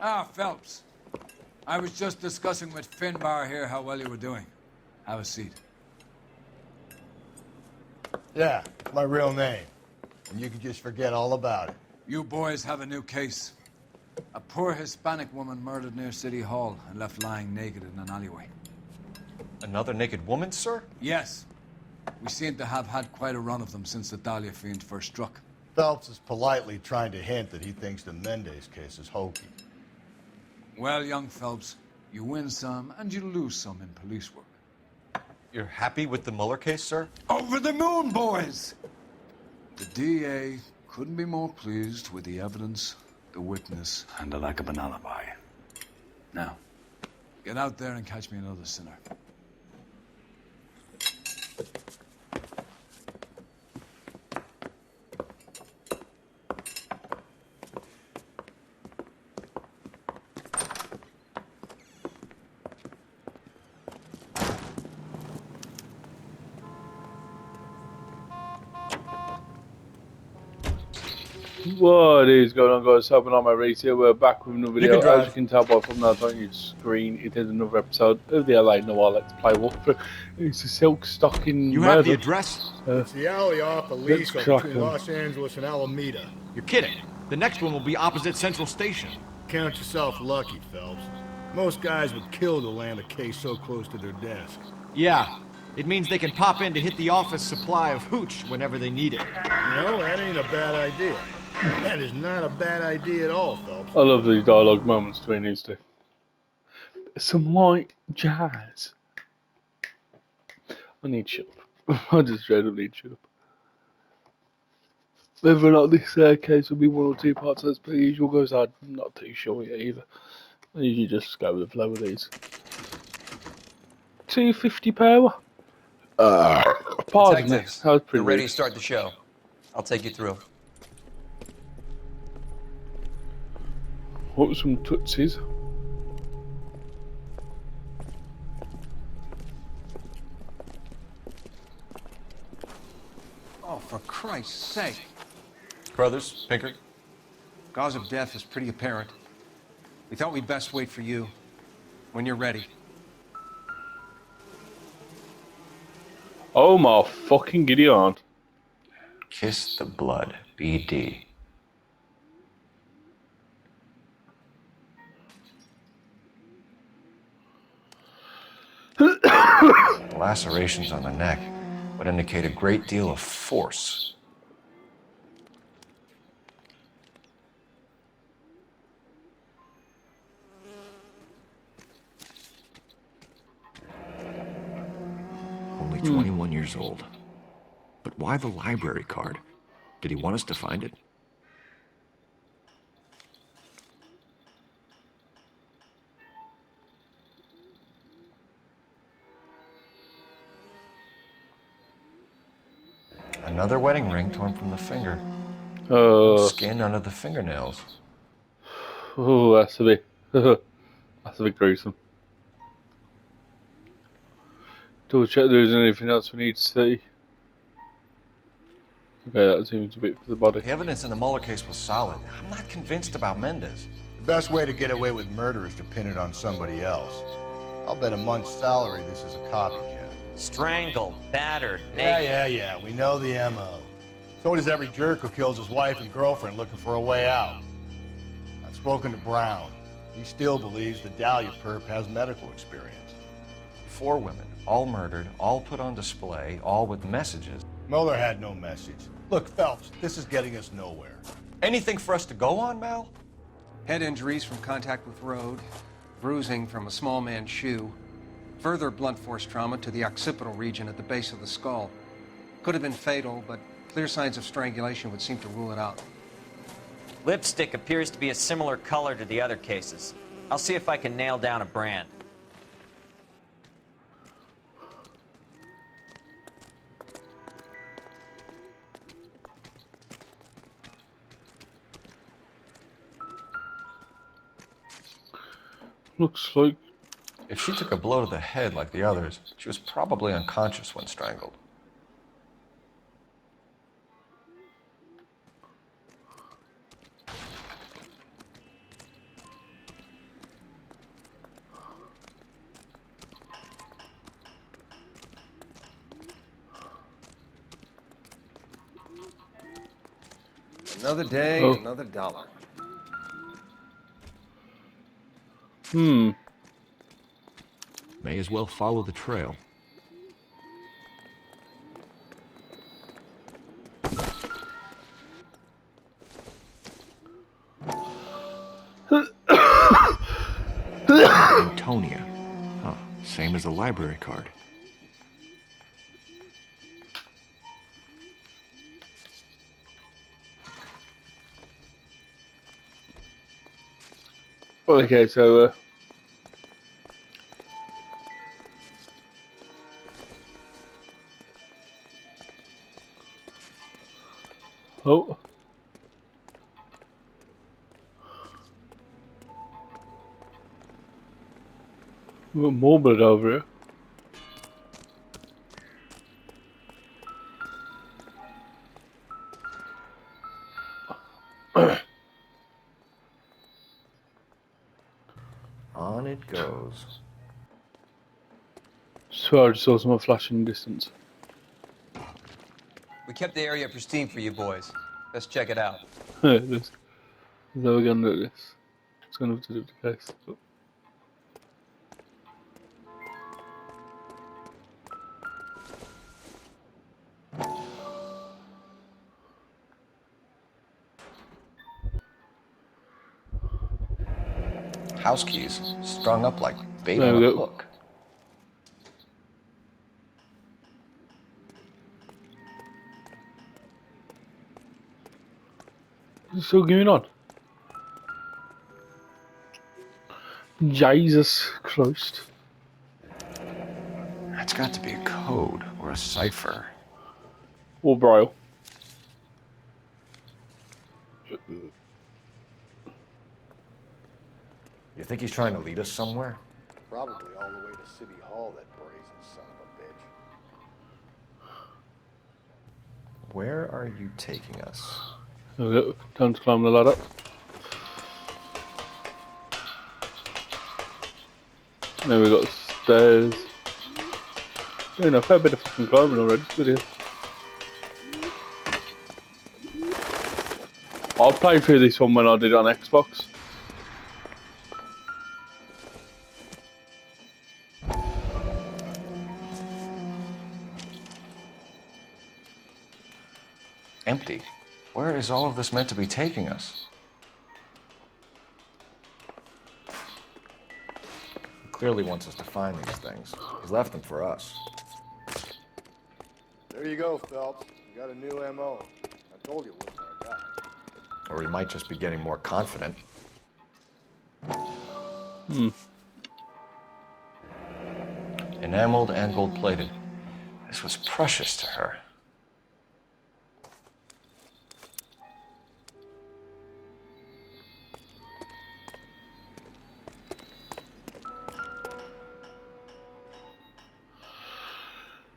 Ah, Phelps. I was just discussing with Finbar here how well you were doing. Have a seat. Yeah, my real name. And you can just forget all about it. You boys have a new case. A poor Hispanic woman murdered near City Hall and left lying naked in an alleyway. Another naked woman, sir? Yes. We seem to have had quite a run of them since the Dahlia fiend first struck. Phelps is politely trying to hint that he thinks the Mendez case is hokey. Well, young Phelps, you win some and you lose some in police work. You're happy with the Mueller case, sir? Over the moon, boys! The DA couldn't be more pleased with the evidence, the witness, and the lack of an alibi. Now, get out there and catch me another sinner. What is going on, guys? Hopping on my race here. We're back with another video. drive. As you can tell by thumbnail on your screen, it is another episode of the LA Noire Let's Play walkthrough. It's a silk stocking You murder. have the address? It's the alley off Aliso let's crack between 'em. Los Angeles and Alameda. You're kidding. The next one will be opposite Central Station. Count yourself lucky, Phelps. Most guys would kill to land a case so close to their desk. Yeah. It means they can pop in to hit the office supply of hooch whenever they need it. You know, that ain't a bad idea. That is not a bad idea at all, Phelps. I love these dialogue moments between these two. Some light jazz. I need shut up. I just straight up need shut up. Whether or not this case will be one or two parts as per usual goes, I'm not too sure yet either. I usually just go with the flow with these. 250 power. Pardon me. Detectives, That was pretty you're ready rude. to start the show. I'll take you through. What some tootsies? Oh, for Christ's sake. Brothers, Pinker? Cause of death is pretty apparent. We thought we'd best wait for you. When you're ready. Oh my fucking Gideon. Kiss the blood, BD. The lacerations on the neck would indicate a great deal of force. Only 21 years old. But why the library card? Did he want us to find it? Another wedding ring torn from the finger. Skin under the fingernails. Oh, that's a bit, that's a bit gruesome. Double check there isn't anything else we need to see. Okay, that seems a bit for the body. The evidence in the Mueller case was solid. I'm not convinced about Mendez. The best way to get away with murder is to pin it on somebody else. I'll bet a month's salary this is a copycat. Strangled, battered, naked. Yeah. We know the M.O. So does every jerk who kills his wife and girlfriend looking for a way out. I've spoken to Brown. He still believes the Dahlia perp has medical experience. 4 women, all murdered, all put on display, all with messages. Mueller had no message. Look, Phelps, this is getting us nowhere. Anything for us to go on, Mal? Head injuries from contact with road, bruising from a small man's shoe, further blunt force trauma to the occipital region at the base of the skull. Could have been fatal, but clear signs of strangulation would seem to rule it out. Lipstick appears to be a similar color to the other cases. I'll see if I can nail down a brand. Looks like If she took a blow to the head like the others, she was probably unconscious when strangled. Another day, Oh. another dollar. May as well follow the trail. Antonia. Huh, same as the library card. Okay, so oh, we've got more blood over here. On it goes. Swear I just saw someone flashing in the distance. We kept the area pristine for you boys. Let's check it out. There's no gun at this. It's going to do the case. But House keys strung up like bait There on we a go. hook. what's still going on? Jesus Christ. That's got to be a code or a cipher. Or Braille. You think he's trying to lead us somewhere? Probably all the way to City Hall, that brazen son of a bitch. Where are you taking us? There we go. Time to climb the ladder. Then we got stairs. Doing a fair bit of fucking climbing already. Good here. I played through this one when I did it on Xbox. Empty. Where is all of this meant to be taking us? He clearly wants us to find these things. He's left them for us. There you go, Phelps. You got a new MO. I told you it wasn't our guy. Or he might just be getting more confident. Enameled and gold-plated. This was precious to her.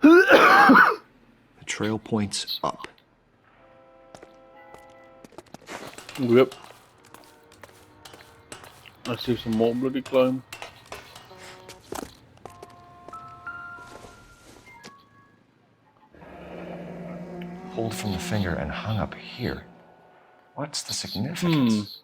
The trail points up. Yep. Let's do some more bloody climb. Pulled from the finger and hung up here. What's the significance?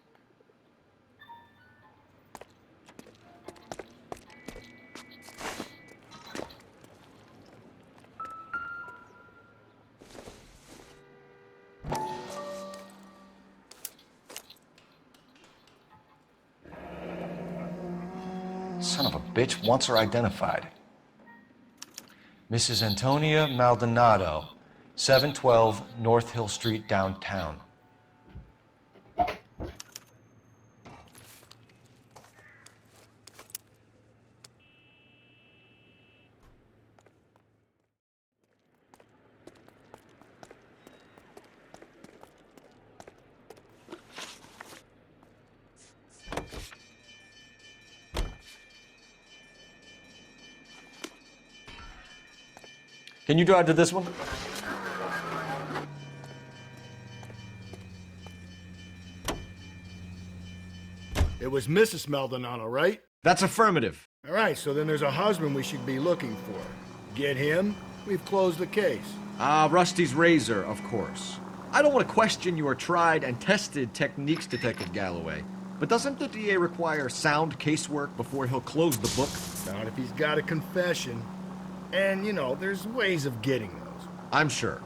Son of a bitch wants her identified. Mrs. Antonia Maldonado, 712 North Hill Street, downtown. Can you drive to this one? It was Mrs. Maldonado, right? That's affirmative. All right, so then there's a husband we should be looking for. Get him, we've closed the case. Rusty's razor, of course. I don't want to question your tried and tested techniques, Detective Galloway. But doesn't the DA require sound casework before he'll close the book? Not if he's got a confession. And, you know, there's ways of getting those. I'm sure.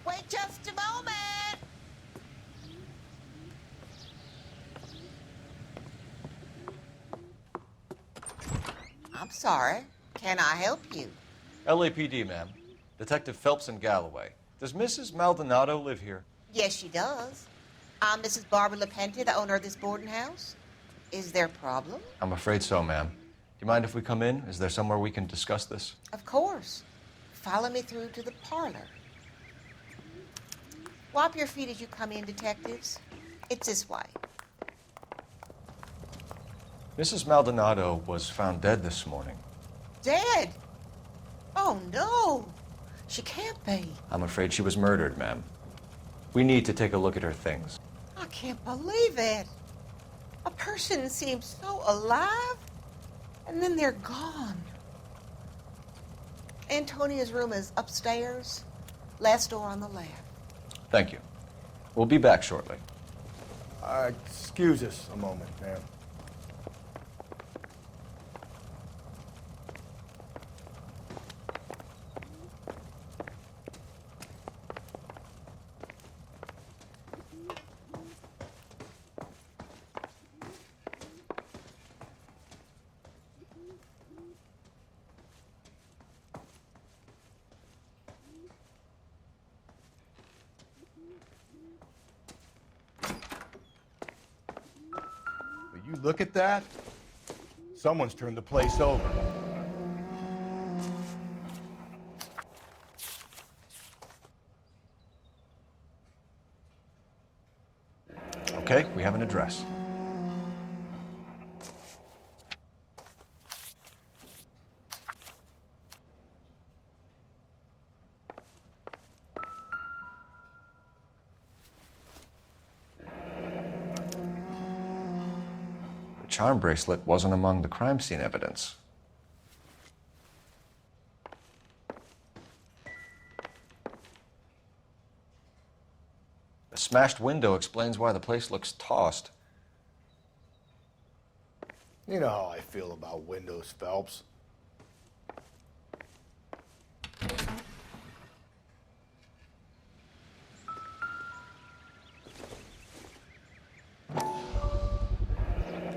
Wait just a moment. I'm sorry. Can I help you? LAPD, ma'am. Detective Phelps and Galloway. Does Mrs. Maldonado live here? Yes, she does. I'm Mrs. Barbara LaPenta, the owner of this boarding house. Is there a problem? I'm afraid so, ma'am. Do you mind if we come in? Is there somewhere we can discuss this? Of course. Follow me through to the parlor. Wipe your feet as you come in, detectives. It's this way. Mrs. Maldonado was found dead this morning. Dead? Oh, no. She can't be. I'm afraid she was murdered, ma'am. We need to take a look at her things. I can't believe it. A person seems so alive, and then they're gone. Antonia's room is upstairs, last door on the left. Thank you. We'll be back shortly. Excuse us a moment, ma'am. You look at that? Someone's turned the place over. Okay, we have an address. The charm bracelet wasn't among the crime scene evidence. The smashed window explains why the place looks tossed. You know how I feel about windows, Phelps.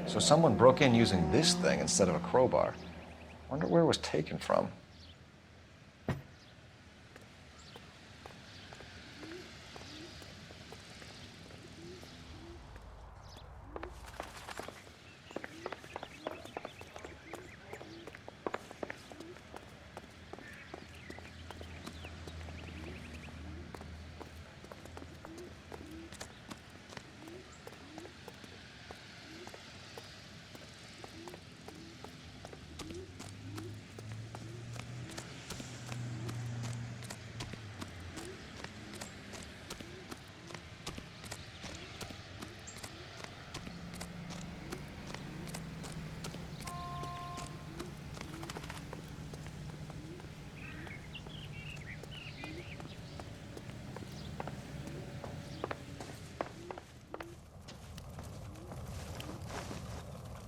So someone broke in using this thing instead of a crowbar. Wonder where it was taken from.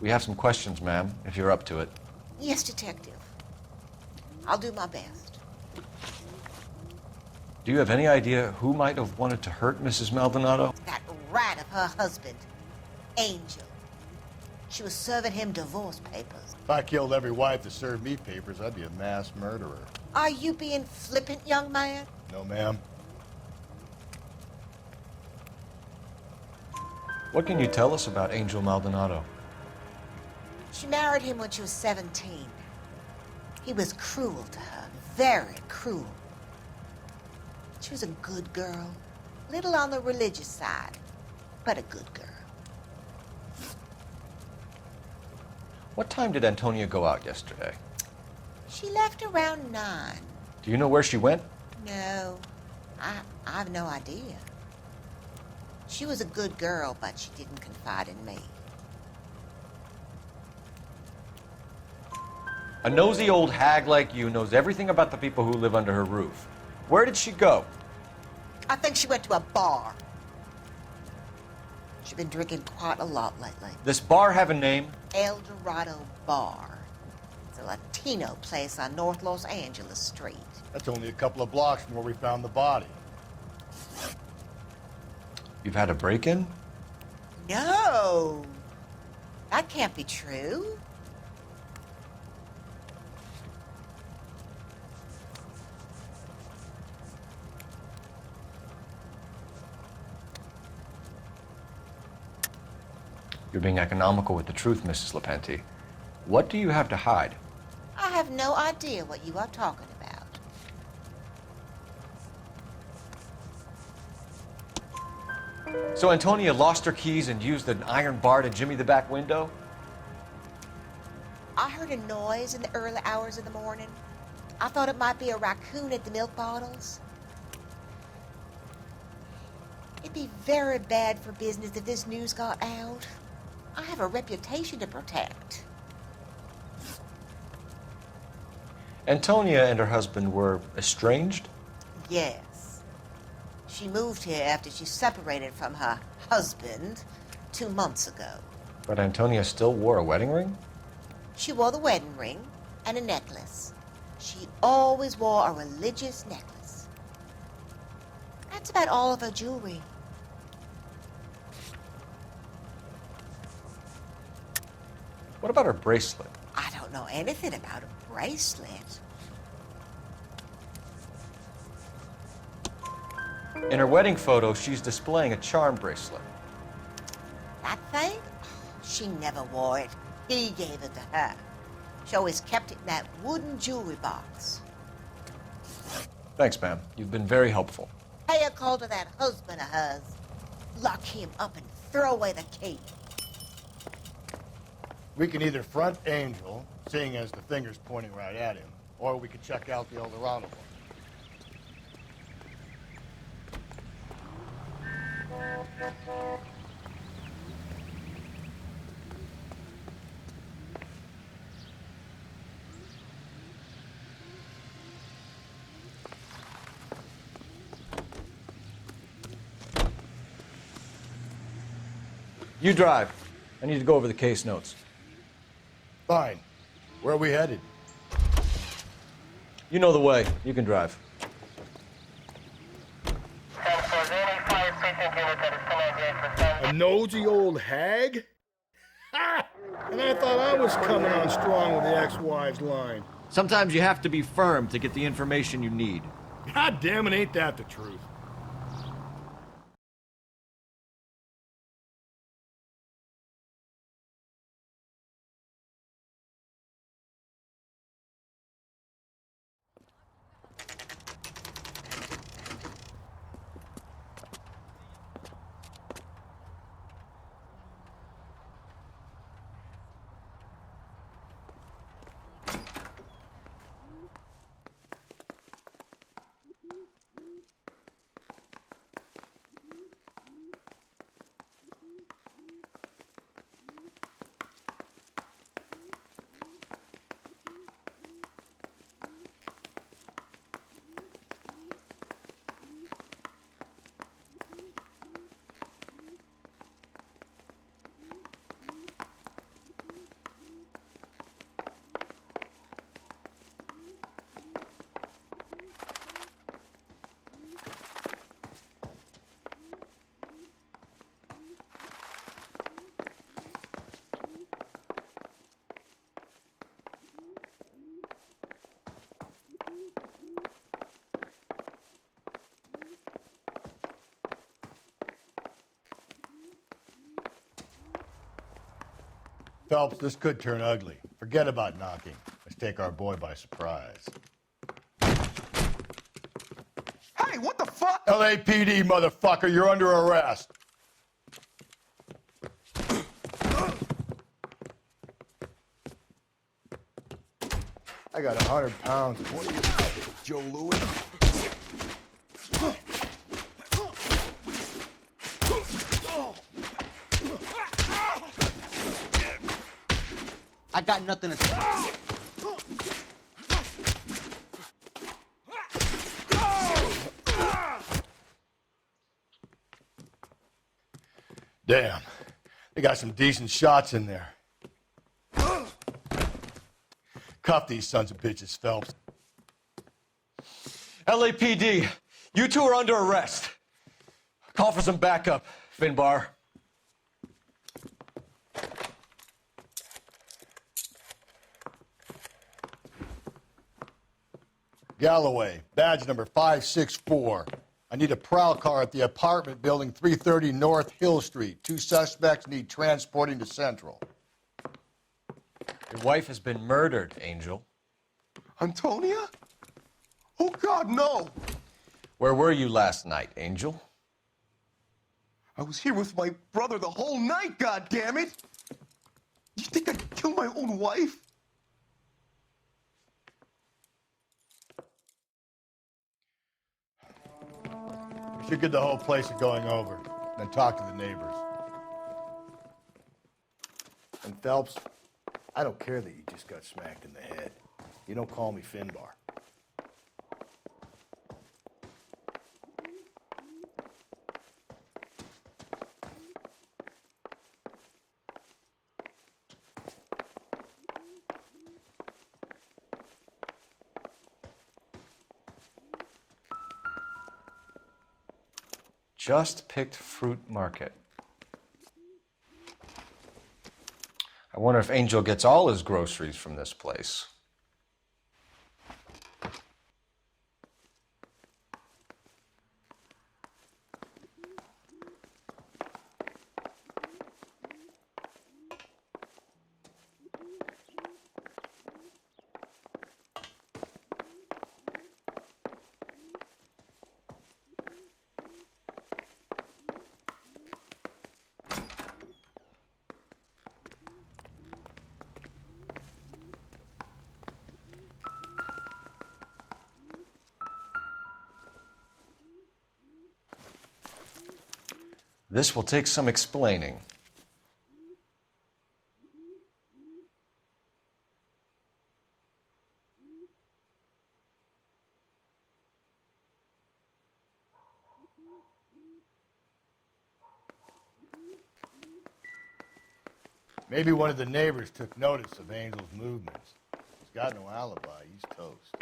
We have some questions, ma'am, if you're up to it. Yes, detective. I'll do my best. Do you have any idea who might have wanted to hurt Mrs. Maldonado? That rat of her husband, Angel. She was serving him divorce papers. If I killed every wife that served me papers, I'd be a mass murderer. Are you being flippant, young man? No, ma'am. What can you tell us about Angel Maldonado? She married him when she was 17. He was cruel to her, very cruel. She was a good girl, little on the religious side, but a good girl. What time did Antonia go out yesterday? She left around 9. Do you know where she went? No, I have no idea. She was a good girl, but she didn't confide in me. A nosy old hag like you knows everything about the people who live under her roof. Where did she go? I think she went to a bar. She's been drinking quite a lot lately. This bar have a name? El Dorado Bar. It's a Latino place on North Los Angeles Street. That's only a couple of blocks from where we found the body. You've had a break-in? No, that can't be true. You're being economical with the truth, Mrs. Lepenti. What do you have to hide? I have no idea what you are talking about. So Antonia lost her keys and used an iron bar to jimmy the back window? I heard a noise in the early hours of the morning. I thought it might be a raccoon at the milk bottles. It'd be very bad for business if this news got out. I have a reputation to protect. Antonia and her husband were estranged? Yes. She moved here after she separated from her husband 2 months ago. But Antonia still wore a wedding ring? She wore the wedding ring and a necklace. She always wore a religious necklace. That's about all of her jewelry. What about her bracelet? I don't know anything about a bracelet. In her wedding photo, she's displaying a charm bracelet. That thing? She never wore it. He gave it to her. She always kept it in that wooden jewelry box. Thanks, ma'am. You've been very helpful. Pay a call to that husband of hers. Lock him up and throw away the key. We can either front Angel, seeing as the finger's pointing right at him, or we could check out the El Dorado one. You drive. I need to go over the case notes. Fine. Where are we headed? You know the way. You can drive. A nosy old hag? Ha! And I thought I was coming on strong with the ex-wives line. Sometimes you have to be firm to get the information you need. God damn it, ain't that the truth? Phelps, this could turn ugly. Forget about knocking. As take our boy by surprise. Hey, what the fuck? LAPD, motherfucker, you're under arrest. I got 100 pounds. What are you, Joe Louis? I got nothing to say. Damn, they got some decent shots in there. Cuff these sons of bitches, Phelps. LAPD, you two are under arrest. Call for some backup, Finbar. Galloway, badge number 564. I need a prowl car at the apartment building 330 North Hill Street. 2 suspects need transporting to Central. Your wife has been murdered, Angel. Antonia? Oh, God, no. Where were you last night, Angel? I was here with my brother the whole night, God damn it! You think I'd kill my own wife? We should get the whole place going over, then talk to the neighbors. And Phelps, I don't care that you just got smacked in the head. You don't call me Finbar. Just picked fruit market. I wonder if Angel gets all his groceries from this place. This will take some explaining. Maybe one of the neighbors took notice of Angel's movements. He's got no alibi. He's toast.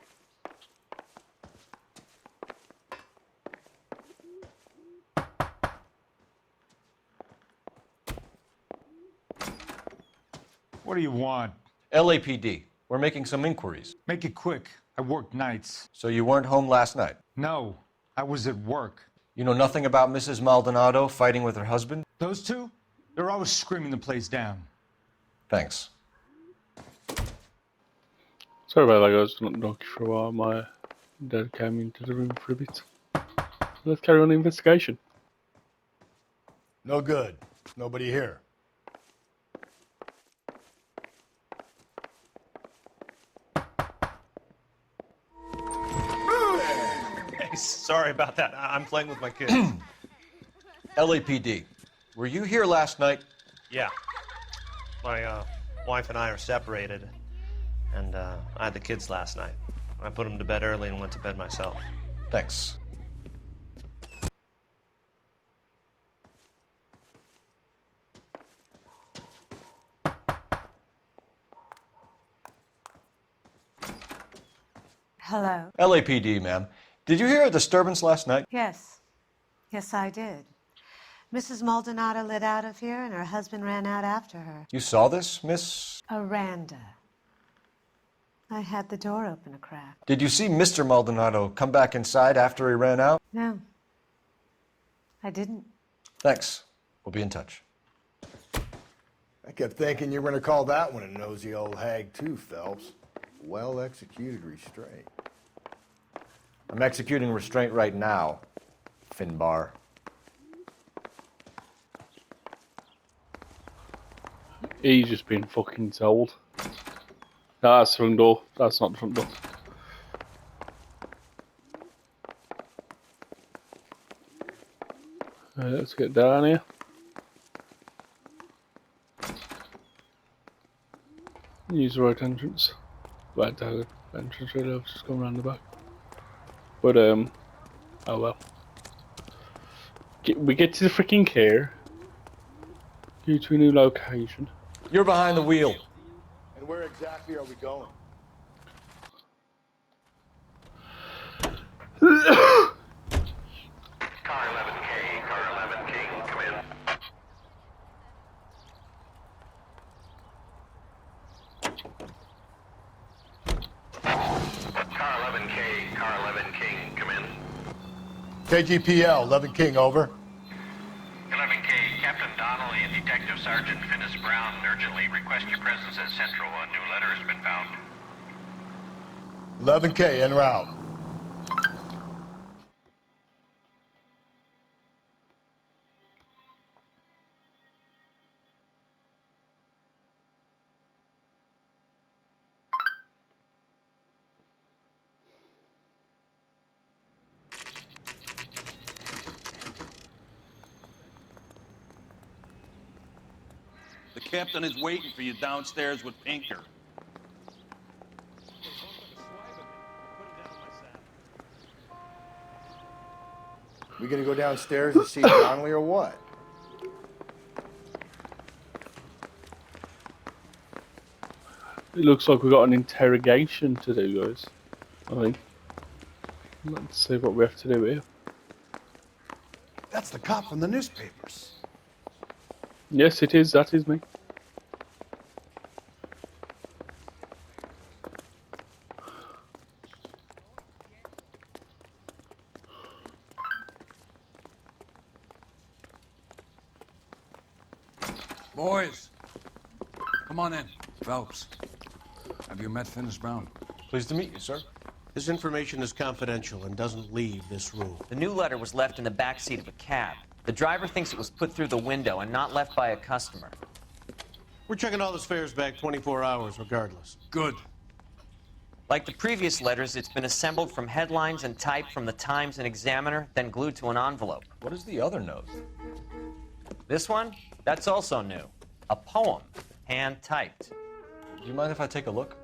What do you want? LAPD, we're making some inquiries. Make it quick. I work nights. So you weren't home last night? No, I was at work. You know nothing about Mrs. Maldonado fighting with her husband? Those two? They're always screaming the place down. Thanks. Sorry about that, guys. Not knock you for a while. My dad came into the room for a bit. Let's carry on the investigation. No good. Nobody here. Hey, sorry about that. I'm playing with my kids. LAPD, were you here last night? Yeah. My wife and I are separated, and I had the kids last night. I put them to bed early and went to bed myself. Thanks. Hello? LAPD, ma'am. Did you hear a disturbance last night? Yes. Yes, I did. Mrs. Maldonado lit out of here, and her husband ran out after her. You saw this, Miss? Aranda. I had the door open a crack. Did you see Mr. Maldonado come back inside after he ran out? No. I didn't. Thanks. We'll be in touch. I kept thinking you were going to call that one a nosy old hag too, Phelps. well-executed restraint. I'm executing restraint right now, Finbar. He's just been fucking told. No, that's the front door. That's not the front door. Let's get down here. Use the right entrance. Right entrance really, I've just gone around the back. But oh well. We get to the freaking care. Go to a new location. You're behind the wheel. And where exactly are we going? Car 11K, Car 11 King, come in. Car 11K, Car 11 King, come in. KGPL, 11 King, over. 11K, Captain Donnelly and Detective Sergeant Finis Brown urgently request your presence at Central. A new letter has been found. 11K, en route. The captain is waiting for you downstairs with Pinker. We gonna go downstairs and see Donnelly or what? It looks like we've got an interrogation to do, guys. I think. Let's see what we have to do here. That's the cop from the newspapers. Yes, it is. That is me. Boys, come on in. Phelps, have you met Finis Brown? Pleased to meet you, sir. This information is confidential and doesn't leave this room. The new letter was left in the back seat of a cab. The driver thinks it was put through the window and not left by a customer. We're checking all his fares back 24 hours regardless. Good. Like the previous letters, it's been assembled from headlines and typed from the Times and Examiner, then glued to an envelope. What is the other note? This one? That's also new. A poem, hand-typed. Do you mind if I take a look?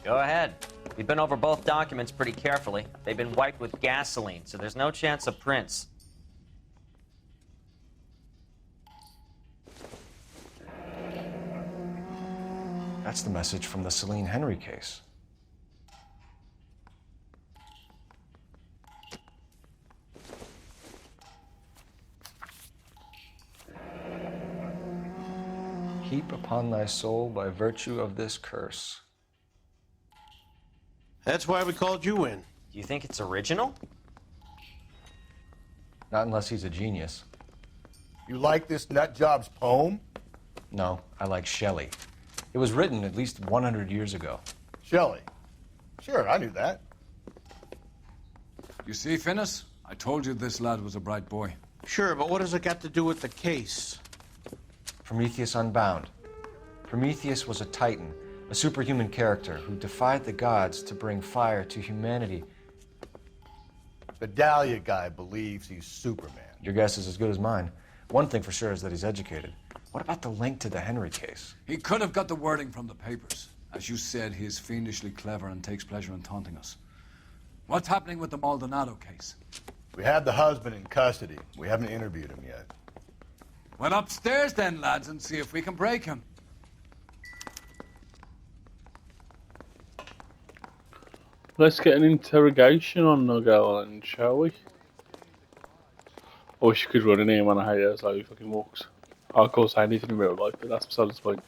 Go ahead. We've been over both documents pretty carefully. They've been wiped with gasoline, so there's no chance of prints. That's the message from the Celine Henry case. Heap upon thy soul by virtue of this curse. That's why we called you in. Do you think it's original? Not unless he's a genius. You like this nutjob's poem? No, I like Shelley. It was written at least 100 years ago. Shelley? Sure, I knew that. You see, Finis? I told you this lad was a bright boy. Sure, but what has it got to do with the case? Prometheus Unbound. Prometheus was a titan, a superhuman character who defied the gods to bring fire to humanity. The Dahlia guy believes he's Superman. Your guess is as good as mine. One thing for sure is that he's educated. What about the link to the Henry case? He could have got the wording from the papers. As you said, he is fiendishly clever and takes pleasure in taunting us. What's happening with the Maldonado case? We have the husband in custody. We haven't interviewed him yet. Well, upstairs then, lads, and see if we can break him. Let's get an interrogation on Nogalan, shall we? I wish you could run in here when I hate it, how he fucking walks. I'll go say anything in real life, but that's besides the point.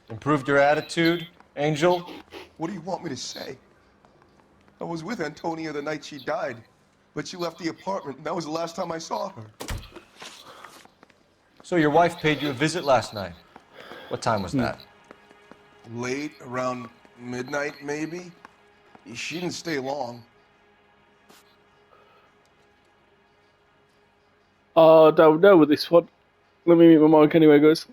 Improved your attitude, Angel? What do you want me to say? I was with Antonia the night she died, but she left the apartment, and that was the last time I saw her. So your wife paid you a visit last night. What time was that? Late, around midnight, maybe. She didn't stay long. I don't know with this one. Let me mute my mic anyway, guys.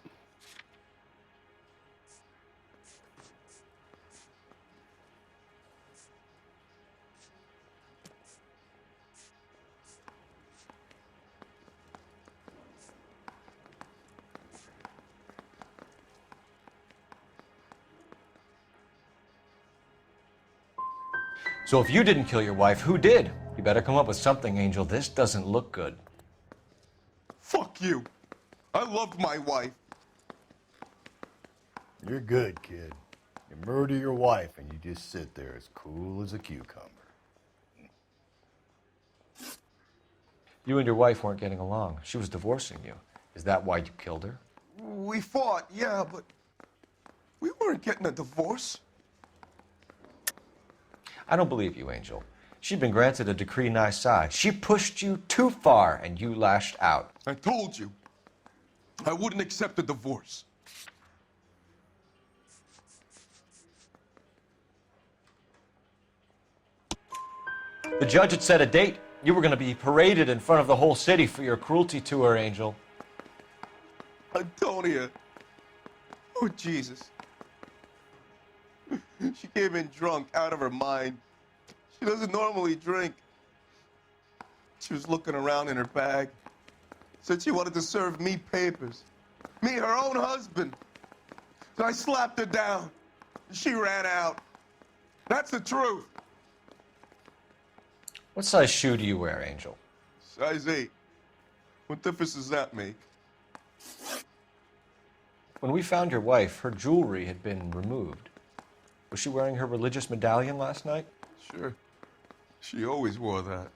So if you didn't kill your wife, who did? You better come up with something, Angel. This doesn't look good. Fuck you. I loved my wife. You're good, kid. You murder your wife and you just sit there as cool as a cucumber. You and your wife weren't getting along. She was divorcing you. Is that why you killed her? We fought, yeah, but we weren't getting a divorce. I don't believe you, Angel. She'd been granted a decree nisi. She pushed you too far and you lashed out. I told you. I wouldn't accept a divorce. The judge had set a date. You were going to be paraded in front of the whole city for your cruelty to her, Angel. Antonia. Oh, Jesus. She came in drunk, out of her mind. She doesn't normally drink. She was looking around in her bag. Said she wanted to serve me papers. Me, her own husband. So I slapped her down. She ran out. That's the truth. What size shoe do you wear, Angel? Size 8. What difference does that make? When we found your wife, her jewelry had been removed. Was she wearing her religious medallion last night? Sure. She always wore that.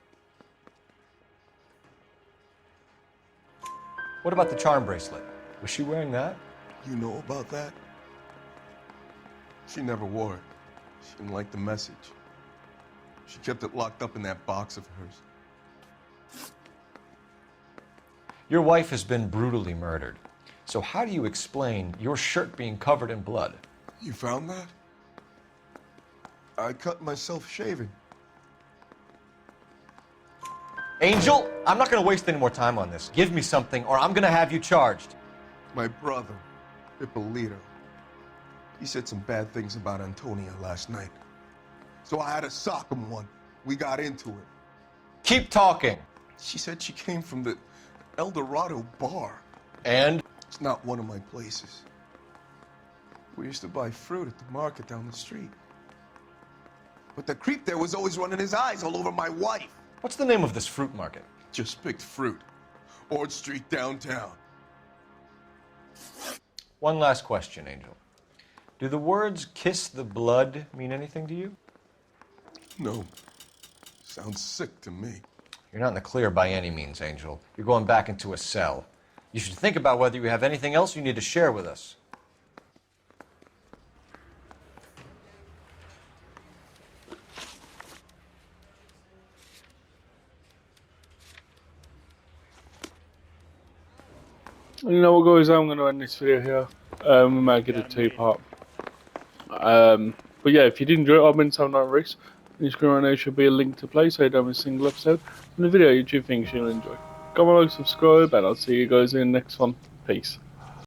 What about the charm bracelet? Was she wearing that? You know about that? She never wore it. She didn't like the message. She kept it locked up in that box of hers. Your wife has been brutally murdered. So how do you explain your shirt being covered in blood? You found that? I cut myself shaving. Angel, I'm not going to waste any more time on this. Give me something or I'm going to have you charged. My brother, Ippolito, he said some bad things about Antonia last night. So I had to sock him one. We got into it. Keep talking. She said she came from the El Dorado bar. And? It's not one of my places. We used to buy fruit at the market down the street. But the creep there was always running his eyes all over my wife. What's the name of this fruit market? Just picked fruit. Ord Street downtown. One last question, Angel. Do the words kiss the blood mean anything to you? No. Sounds sick to me. You're not in the clear by any means, Angel. You're going back into a cell. You should think about whether you have anything else you need to share with us. You know what, guys, I'm going to end this video here. We might get a 2-part. But yeah, if you did enjoy it, I've been Sam Noire. In the screen right now should be a link to play, so you don't miss a single episode. And the video you two think you'll enjoy. Comment, like, subscribe, and I'll see you guys in the next one. Peace.